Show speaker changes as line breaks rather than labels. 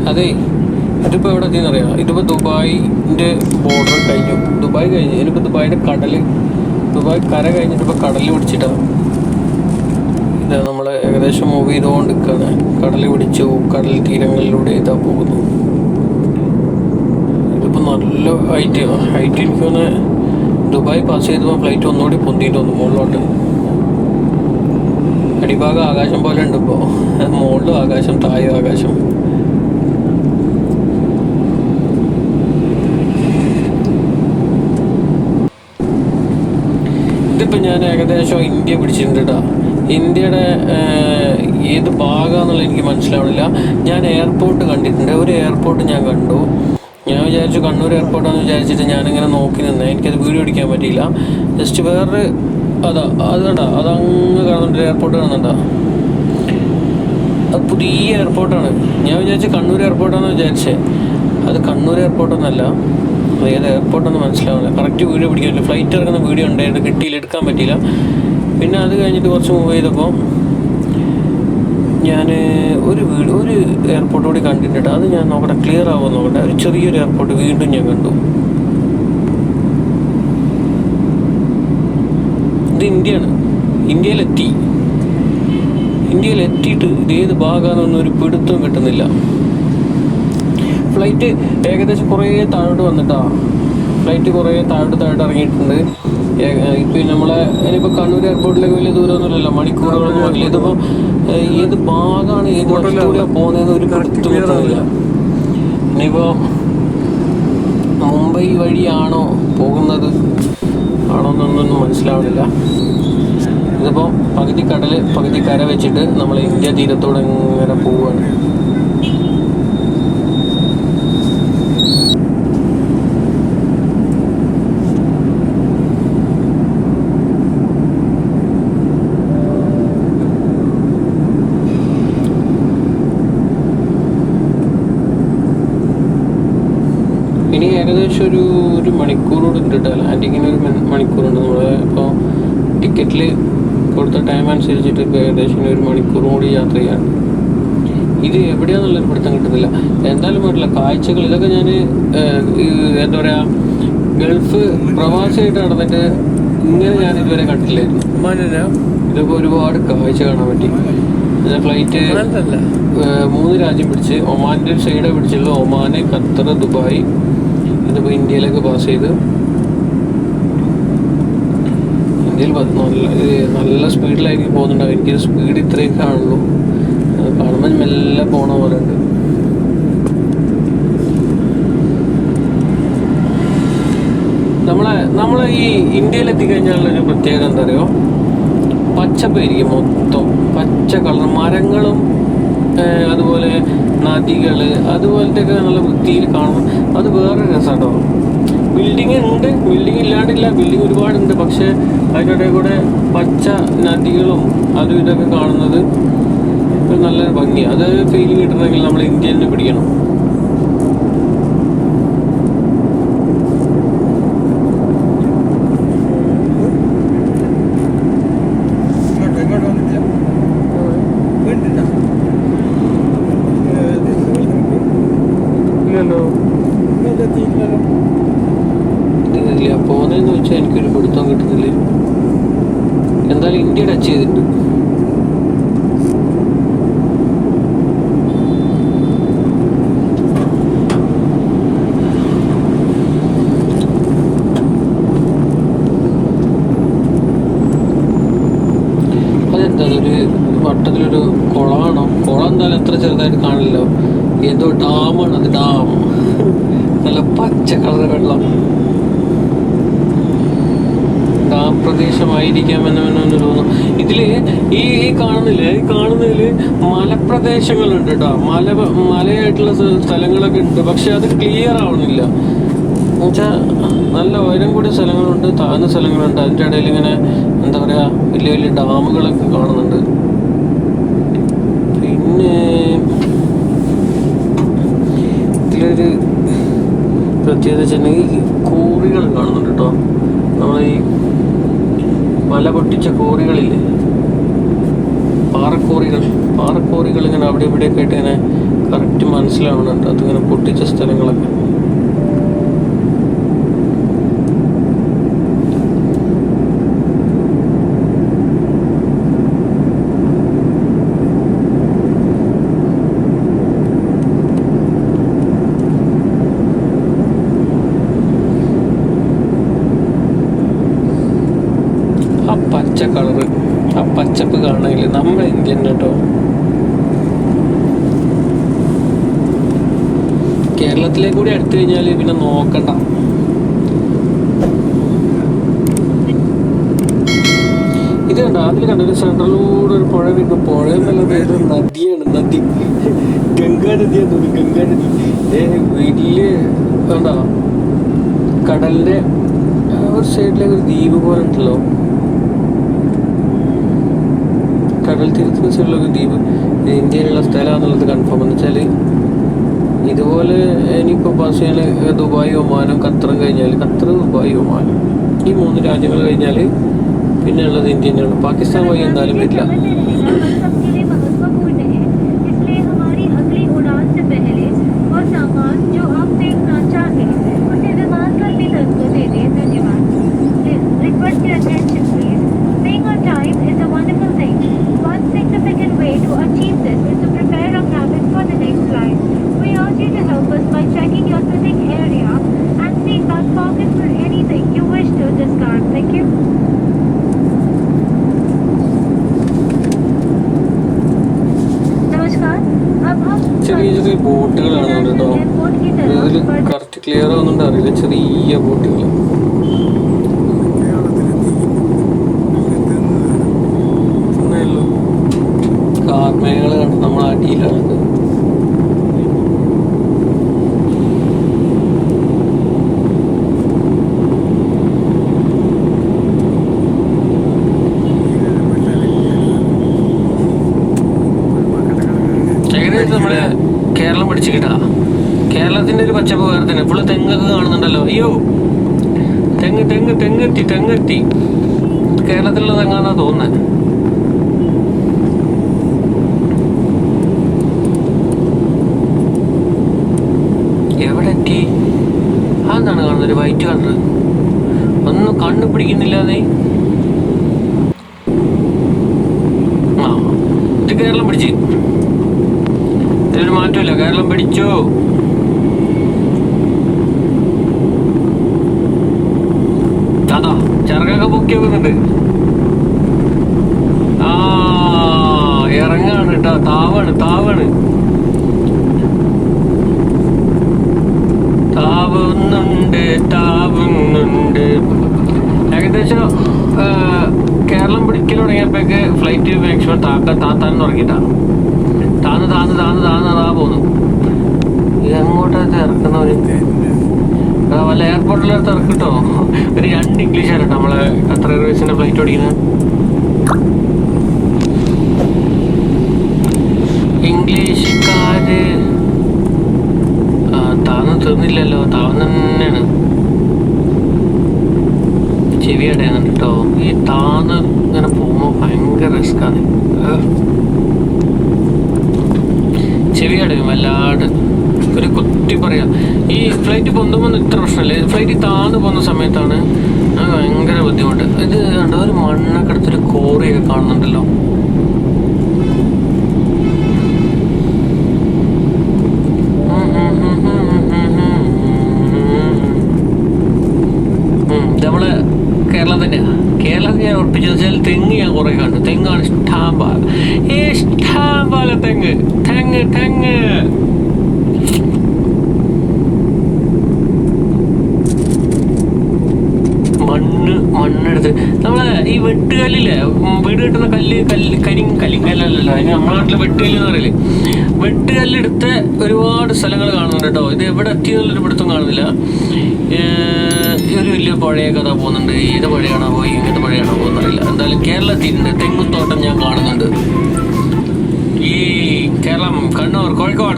അതെ, ഇതിപ്പോൾ എവിടെ എത്തിയെന്നറിയാം. ഇതിപ്പോൾ ദുബായിൻ്റെ ബോർഡർ കഴിഞ്ഞു. ദുബായ് കഴിഞ്ഞു. ഇനിയിപ്പോൾ ദുബായിൻ്റെ ദുബായ് കര കഴിഞ്ഞിട്ടിപ്പോൾ കടലിൽ പിടിച്ചിട്ടാണ്. ഇതാ നമ്മൾ ഏകദേശം മൂവ് ചെയ്തുകൊണ്ട് നിൽക്കുകയാണ്. കടൽ പിടിച്ചു, കടൽ തീരങ്ങളിലൂടെ ഇതാ പോകുന്നു. ഇതിപ്പോൾ നല്ല ഹൈറ്റ് എനിക്ക് തോന്നുന്നു ദുബായ് പാസ് ചെയ്തപ്പോൾ ഫ്ലൈറ്റ് ഒന്നുകൂടി പൊന്തിയിട്ട് വന്നു മുകളിലോട്ട്. അടിഭാഗം ആകാശം പോലെ ഉണ്ട് ഇപ്പോൾ. മുകളിലും ആകാശം, താഴെയും ആകാശം. ഇതിപ്പോൾ ഞാൻ ഏകദേശം ഇന്ത്യ പിടിച്ചിട്ടുണ്ട് കേട്ടോ. ഇന്ത്യയുടെ ഏത് ഭാഗമാണെന്നുള്ളത് എനിക്ക് മനസ്സിലാവണില്ല. ഞാൻ എയർപോർട്ട് കണ്ടിട്ടുണ്ട്. ഒരു എയർപോർട്ട് ഞാൻ കണ്ടു. ഞാൻ വിചാരിച്ചു കണ്ണൂർ എയർപോർട്ടാണെന്ന് വിചാരിച്ചിട്ട് ഞാനിങ്ങനെ നോക്കി നിന്നേ. എനിക്കത് വീഡിയോ എടുക്കാൻ പറ്റിയില്ല. ജസ്റ്റ് വേറൊരു അതുകൊണ്ടാ അതങ്ങ് കാണുന്നുണ്ട്. എയർപോർട്ട് കാണുന്നുണ്ടോ? അത് പുതിയ എയർപോർട്ടാണ്. ഞാൻ വിചാരിച്ചു കണ്ണൂർ എയർപോർട്ടാണെന്ന് വിചാരിച്ചേ. അത് കണ്ണൂർ എയർപോർട്ടൊന്നല്ല. ഏത് എയർപോർട്ടെന്ന് മനസ്സിലാവില്ല. കറക്റ്റ് വീഡിയോ പിടിക്കാൻ പറ്റില്ല. ഫ്ലൈറ്റ് ഇറങ്ങുന്ന വീഡിയോ ഉണ്ടായിരുന്നു, കിട്ടിയില്ല, എടുക്കാൻ പറ്റിയില്ല. പിന്നെ അത് കഴിഞ്ഞിട്ട് കുറച്ച് മൂവ് ചെയ്തപ്പോൾ ഞാൻ ഒരു എയർപോർട്ട് കൂടി കണ്ടിട്ടുണ്ട്. അത് ഞാൻ നോക്കട്ടെ, ക്ലിയർ ആവുമെന്ന് നോക്കട്ടെ. ഒരു ചെറിയൊരു എയർപോർട്ട് വീണ്ടും ഞാൻ കണ്ടു. ഇത് ഇന്ത്യയാണ്. ഇന്ത്യയിലെത്തിയിട്ട് ഇത് ഏത് ഭാഗമാണെന്നൊന്നും ഒരു പിടുത്തവും കിട്ടുന്നില്ല. ഫ്ലൈറ്റ് ഏകദേശം കുറേ താഴോട്ട് വന്നിട്ടാണ്. ഫ്ലൈറ്റ് കുറേ താഴോട്ട് ഇറങ്ങിയിട്ടുണ്ട്. ഇപ്പം നമ്മളെ ഇനിയിപ്പോൾ കണ്ണൂർ എയർപോർട്ടിലേക്ക് വലിയ ദൂരമൊന്നുമില്ലല്ലോ, മണിക്കൂറുകളൊന്നും ആകില്ല. ഇതിപ്പോൾ ഏത് ഭാഗമാണ് ഏത് വശത്തൂടെയാണ് പോകുന്നതെന്ന് ഒരു പിടുത്തം കിട്ടുന്നില്ല. ഇനിയിപ്പോൾ മുംബൈ വഴിയാണോ പോകുന്നത് ആണോന്നൊന്നും മനസ്സിലാവണില്ല. ഇതിപ്പോൾ പകുതി കടൽ പകുതി കര വെച്ചിട്ട് നമ്മൾ ഇന്ത്യ തീരത്തോടെ ഇങ്ങനെ പോവുകയാണ്. ഇനി ഏകദേശം ഒരു മണിക്കൂറോട് ഉണ്ട് കേട്ടോ. ലാൻഡിങ്ങിന് ഒരു മണിക്കൂറുണ്ട്. നമ്മൾ ഇപ്പോൾ ടിക്കറ്റിൽ കൊടുത്ത ടൈം അനുസരിച്ചിട്ട് ഇപ്പോൾ ഏകദേശം ഒരു മണിക്കൂറും കൂടി യാത്ര ചെയ്യാണ്. ഇത് എവിടെയാണെന്നുള്ളൊരു പിടുത്തം കിട്ടുന്നില്ല. എന്തായാലും പറ്റില്ല. കാഴ്ചകൾ ഇതൊക്കെ ഞാൻ എന്താ പറയുക, ഗൾഫ് പ്രവാസിയായിട്ട് നടന്നിട്ട് ഇങ്ങനെ ഞാൻ ഇതുവരെ കണ്ടില്ലായിരുന്നു. ഇതൊക്കെ ഒരുപാട് കാഴ്ച കാണാൻ പറ്റി. ഫ്ലൈറ്റ് 3 രാജ്യം പിടിച്ച് ഒമാൻ്റെ ഒരു സൈഡാണ് പിടിച്ചുള്ളൂ. ഒമാന്, ഖത്തർ, ദുബായ്. ഇതിപ്പോൾ ഇന്ത്യയിലേക്ക് പാസ് ചെയ്ത് ഇന്ത്യയിൽ നല്ല സ്പീഡിലായിരിക്കും പോകുന്നുണ്ടാവും. എനിക്കൊരു സ്പീഡ് ഇത്രയും കാണുള്ളൂ. കാണുമ്പോൾ മെല്ലെ പോണ പോലെ ഉണ്ട്. നമ്മളെ ഈ ഇന്ത്യയിലെത്തിക്കഴിഞ്ഞാലുള്ളൊരു പ്രത്യേകത എന്താ പറയുക, പച്ചപ്പായിരിക്കും മൊത്തം. പച്ച കളർ മരങ്ങളും അതുപോലെ നദികൾ അതുപോലത്തെയൊക്കെ നല്ല വൃത്തിയിൽ കാണും. അത് വേറെ രസമാട്ടോ. ബിൽഡിങ് ഉണ്ട്, ബിൽഡിങ് ഇല്ലാണ്ടില്ല, ബിൽഡിങ് ഒരുപാടുണ്ട്. പക്ഷേ അതിൻ്റെ കൂടെ പച്ച നദികളും അതും ഇതൊക്കെ കാണുന്നത് നല്ലൊരു ഭംഗിയാണ്. അത് ഫീലിംഗ് കിട്ടണമെങ്കിൽ നമ്മൾ ഇന്ത്യയിൽ നിന്ന് പിടിക്കണം. ഇതില്ല പോകുന്നതെന്ന് വെച്ചാൽ എനിക്കൊരു പിടുത്തം കിട്ടുന്നില്ല. എന്തായാലും ഇന്ത്യ ടച്ച് ചെയ്തിട്ടുണ്ട്. അതെന്താ ഒരു വട്ടത്തിലൊരു കുളമാണോ? കുളം എന്തായാലും എത്ര ചെറുതായിട്ട് കാണില്ലല്ലോ. ഏതോ ഡാമാണ് അത്. ഡാം നല്ല പച്ച കളർ വെള്ളം. ഡാം പ്രദേശമായിരിക്കാമെന്ന് തോന്നുന്നു. ഇതില് ഈ കാണുന്നതില് മലപ്രദേശങ്ങളുണ്ട് കേട്ടോ. മലയായിട്ടുള്ള സ്ഥലങ്ങളൊക്കെ ഉണ്ട്. പക്ഷെ അത് ക്ലിയർ ആവണില്ല. എന്നുവെച്ചാൽ നല്ല ഉയരം കൂടിയ സ്ഥലങ്ങളുണ്ട്, താഴ്ന്ന സ്ഥലങ്ങളുണ്ട്. അതിൻ്റെ ഇടയിൽ ഇങ്ങനെ എന്താ പറയുക, വലിയ വലിയ ഡാമുകളൊക്കെ കാണുന്നുണ്ട്. പിന്നെ ഇതിലൊരു പ്രത്യേകത വെച്ചിട്ടുണ്ടെങ്കിൽ കോറികൾ കാണുന്നുണ്ട് കേട്ടോ. നമ്മളീ മല പൊട്ടിച്ച കോറികളില്ലേ, പാറക്കോറികൾ ഇങ്ങനെ അവിടെ ഇവിടെയൊക്കെ ആയിട്ട് ഇങ്ങനെ കറക്റ്റ് മനസ്സിലാവുന്നുണ്ട് അതിങ്ങനെ പൊട്ടിച്ച സ്ഥലങ്ങളൊക്കെ. ആ പച്ച കളറ്, ആ പച്ചപ്പ് കാണണമെങ്കിൽ നമ്മുടെ ഇന്ത്യൻ കേട്ടോ. കേരളത്തിലേക്ക് കൂടി എടുത്തു കഴിഞ്ഞാൽ പിന്നെ നോക്കണ്ട. ഇത് കണ്ടോ, അതിൽ കണ്ടോ ഒരു സെൻട്രലിലൂടെ ഒരു പുഴ വരുന്നു. പുഴ എന്നുള്ളത് ഏത് നദിയാണ്, നദി ഗംഗാ നദിയാണ് തോന്നുന്നു. ഗംഗാ നദി വലിയ കണ്ടോ, കടലിന്റെ ഒരു സൈഡിലേക്ക് ഒരു ദ്വീപ് പോലെ ഉണ്ടല്ലോ. കടൽ തീരത്തിന് സൈഡിലൊക്കെ ദ്വീപ്. ഇത് ഇന്ത്യയിലുള്ള സ്ഥലമാണെന്നുള്ളത് കൺഫേം. എന്ന് വെച്ചാൽ ഇതുപോലെ ഇനിയിപ്പോൾ ബസ് ചെയ്യാൻ ദുബായ്, ഒമാനും ഖത്തറും കഴിഞ്ഞാൽ, ഖത്തർ, ദുബായ്, ഒമാനും ഈ 3 രാജ്യങ്ങൾ കഴിഞ്ഞാൽ പിന്നെ ഉള്ളത് ഇന്ത്യനാണ്. പാകിസ്ഥാൻ വഴി എന്തായാലും വരില്ല. ചെറിയ ചെറിയ ബോട്ടുകളാണ് കേട്ടോ. ഇതിൽ കറക്റ്റ് ക്ലിയർ ആവുന്നുണ്ട് അറിയില്ല. ചെറിയ ബോട്ടുകൾ. കാർമേഘങ്ങൾ കണ്ട് നമ്മൾ അടിയിലാണ്. നമ്മള് കേരളം പിടിച്ചു കിട്ടാ. കേരളത്തിന്റെ ഒരു പച്ചപ്പ് വേറെ തന്നെ. ഇപ്പോൾ തെങ്ങൊക്കെ കാണുന്നുണ്ടല്ലോ. അയ്യോ, തെങ്ങെത്തി. കേരളത്തിലുള്ള തെങ്ങാന്നാ തോന്നുന്നത്. എവിടെ എത്തി? അതെന്താണ് കാണുന്നത്, ഒരു വൈറ്റ് കളർ. ഒന്നും കണ്ണു പിടിക്കുന്നില്ലാതെ. ആ, ഇത് കേരളം പിടിച്ച്. ഇതിനൊരു മാറ്റമില്ല, കേരളം പിടിച്ചു. അതാ ചിറകൊക്കെ പൊക്കി വെക്കുന്നുണ്ട്. ആ, ഇറങ്ങാണ് കേട്ടോ. താവാണ് താവുന്നുണ്ട്. ഏകദേശം കേരളം പിടിക്കൽ തുടങ്ങിയപ്പോഴേക്ക് ഫ്ലൈറ്റ് മാക്സിമം താത്താൻ തുടങ്ങിയിട്ടാ. താന്ന് പോന്നു. ഇത് എങ്ങോട്ടത് ഇറക്കുന്നവര്? വല്ല എയർപോർട്ടിലെടുത്ത് ഇറക്കിട്ടോ. ഒരു 2 ഇംഗ്ലീഷാണ് കേട്ടോ നമ്മളെ ഖത്തർ എയർവേസിന്റെ ഫ്ലൈറ്റ് ഓടിക്കുന്നത്. ഇംഗ്ലീഷുകാര് താന്ന് തീർന്നില്ലല്ലോ. താന്ന് തന്നെയാണ്. ചെവി അടയുന്നുണ്ട് കേട്ടോ. ഈ താന്ന് ഇങ്ങനെ പോകുമ്പോ ഭയങ്കര റിസ്ക്കാണ്. ചെവി അടയും വല്ലാണ്ട്. ഒരു കുത്തി പറയാം. ഈ ഫ്ലൈറ്റ് പൊന്തുമ്പോൾ ഇത്ര പ്രശ്നമില്ല. ഫ്ലൈറ്റ് താന്ന് പോകുന്ന സമയത്താണ് ഭയങ്കര ബുദ്ധിമുട്ട്. ഇത് കണ്ടോ, ഒരു മണ്ണൊക്കെ എടുത്തൊരു കോറിയൊക്കെ കാണുന്നുണ്ടല്ലോ. നമ്മള് കേരളം തന്നെയാ. കേരളത്തിൽ ഞാൻ ഉറപ്പിച്ചു വെച്ചാൽ തെങ്ങ് ഞാൻ കുറെ കണ്ടു. തെങ്ങാണ് ഇഷ്ടംപോലെ തെങ്ങ്. മണ്ണെടുത്ത് നമ്മളെ ഈ വെട്ടുകല്ലില്ലേ, വീട് കെട്ടുന്ന കരിങ്കല്ലല്ലോ, അതിന് നമ്മുടെ നാട്ടില് വെട്ടുകല്ല് എന്ന് പറയല്. വെട്ടുകല്ലെടുത്ത് ഒരുപാട് സ്ഥലങ്ങൾ കാണുന്നുണ്ട് കേട്ടോ. ഇത് എവിടെ എത്തിയെന്നുള്ളൊരു പിടുത്തം കാണുന്നില്ല. ഒരു വലിയ പുഴയൊക്കെ അതാ പോകുന്നുണ്ട്. ഏത് പുഴയാണോ പോയി, ഇങ്ങനത്തെ പുഴയാണോ പോകുന്നറിയില്ല. എന്തായാലും കേരളത്തിൻ്റെ തെങ്ങുത്തോട്ടം ഞാൻ കാണുന്നുണ്ട്. ഈ കേരളം, കണ്ണൂർ, കോഴിക്കോട്